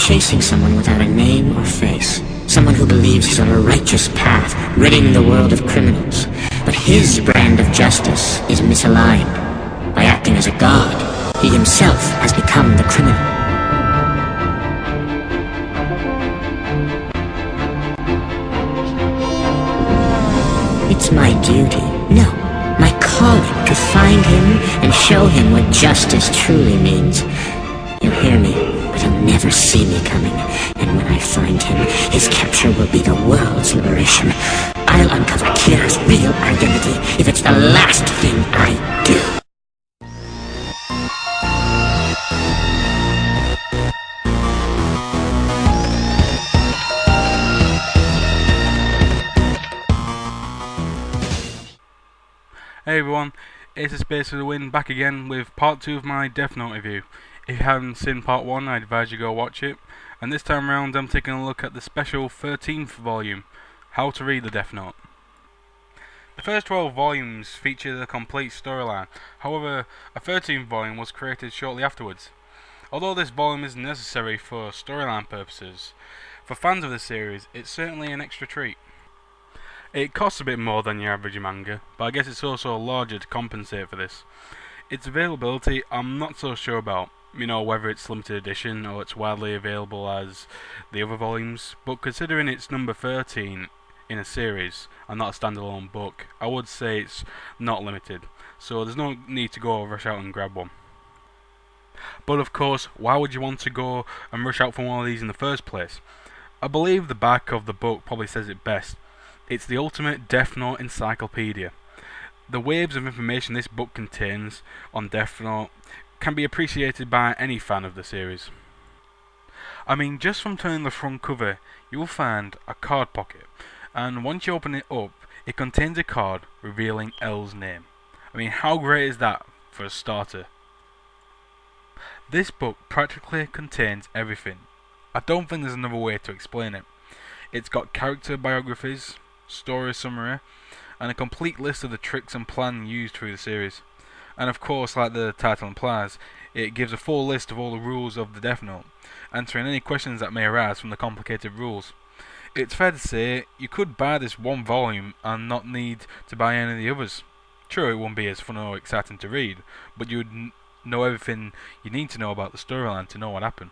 chasing someone without a name or face. Someone who believes he's on a righteous path, ridding the world of criminals. But his brand of justice is misaligned. By acting as a god, he himself has become the criminal. It's my duty, no, my calling, to find him and show him what justice truly means. You'll hear me, but you'll never see me coming. And when I find him, his capture will be the world's liberation. I'll uncover Kira's real identity if it's the last thing I do. Hey everyone, AceofSpadesFTW back again with part 2 of my Death Note review. If you haven't seen part 1, I advise you go watch it. And this time around I'm taking a look at the special 13th volume, How to Read the Death Note. The first 12 volumes feature the complete storyline, however a 13th volume was created shortly afterwards. Although this volume isn't necessary for storyline purposes, for fans of the series it's certainly an extra treat. It costs a bit more than your average manga, but I guess it's also larger to compensate for this. Its availability I'm not so sure about, whether it's limited edition or it's widely available as the other volumes, but considering it's number 13 in a series and not a standalone book, I would say it's not limited, so there's no need to go rush out and grab one. But of course, why would you want to go and rush out for one of these in the first place? I believe the back of the book probably says it best. It's the ultimate Death Note encyclopedia. The waves of information this book contains on Death Note can be appreciated by any fan of the series. I mean, just from turning the front cover, you will find a card pocket, and once you open it up, it contains a card revealing L's name. I mean, how great is that for a starter? This book practically contains everything. I don't think there's another way to explain it. It's got character biographies, story summary, and a complete list of the tricks and plan used through the series. And of course, like the title implies, it gives a full list of all the rules of the Death Note, answering any questions that may arise from the complicated rules. It's fair to say, you could buy this one volume and not need to buy any of the others. True, it won't be as fun or exciting to read, but you would know everything you need to know about the storyline to know what happened.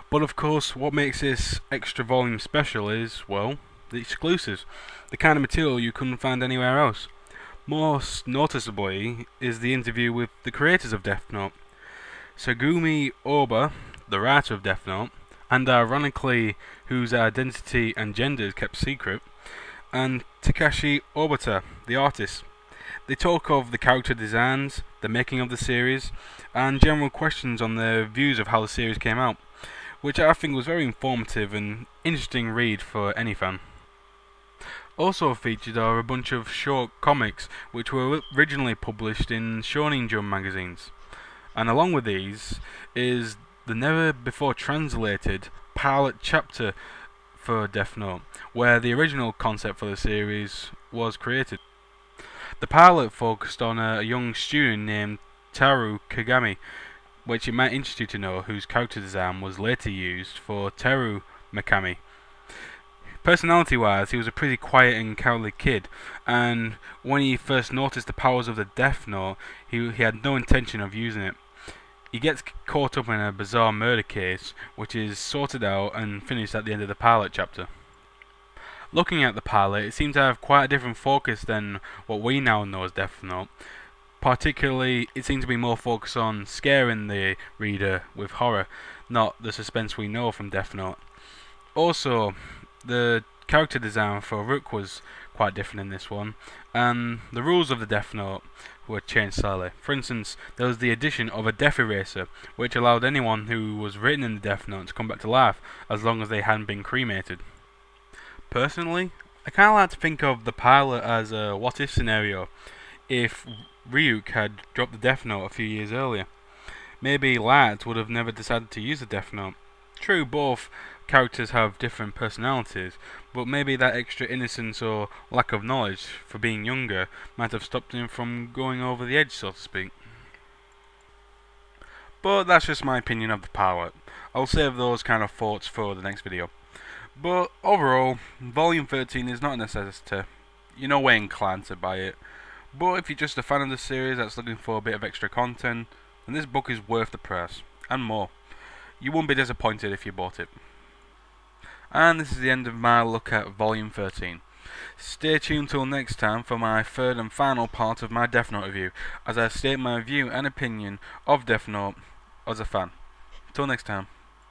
But of course, what makes this extra volume special is, well, the exclusives, the kind of material you couldn't find anywhere else. Most noticeably is the interview with the creators of Death Note, Tsugumi Ohba, the writer of Death Note, and ironically whose identity and gender is kept secret, and Takashi Obata, the artist. They talk of the character designs, the making of the series, and general questions on their views of how the series came out, which I think was very informative and interesting read for any fan. Also featured are a bunch of short comics which were originally published in Shonen Jump magazines, and along with these is the never before translated pilot chapter for Death Note, where the original concept for the series was created. The pilot focused on a young student named Taru Kagami, which it might interest you to know, whose character design was later used for Teru Mikami. Personality-wise, he was a pretty quiet and cowardly kid, and when he first noticed the powers of the Death Note, he had no intention of using it. He gets caught up in a bizarre murder case, which is sorted out and finished at the end of the pilot chapter. Looking at the pilot, it seemed to have quite a different focus than what we now know as Death Note. Particularly, it seemed to be more focused on scaring the reader with horror, not the suspense we know from Death Note. Also, the character design for Rook was quite different in this one, and the rules of the Death Note were changed slightly. For instance, there was the addition of a death eraser, which allowed anyone who was written in the Death Note to come back to life as long as they hadn't been cremated. Personally, I kind of like to think of the pilot as a what-if scenario. If Ryuk had dropped the Death Note a few years earlier, maybe Light would have never decided to use the Death Note. True, both characters have different personalities, but maybe that extra innocence or lack of knowledge for being younger might have stopped him from going over the edge, so to speak. But that's just my opinion of the pilot. I'll save those kind of thoughts for the next video. But overall, Volume 13 is not a necessity. You're no way inclined to buy it. But if you're just a fan of the series that's looking for a bit of extra content, then this book is worth the price, and more. You won't be disappointed if you bought it. And this is the end of my look at Volume 13. Stay tuned till next time for my third and final part of my Death Note review, as I state my view and opinion of Death Note as a fan. Till next time.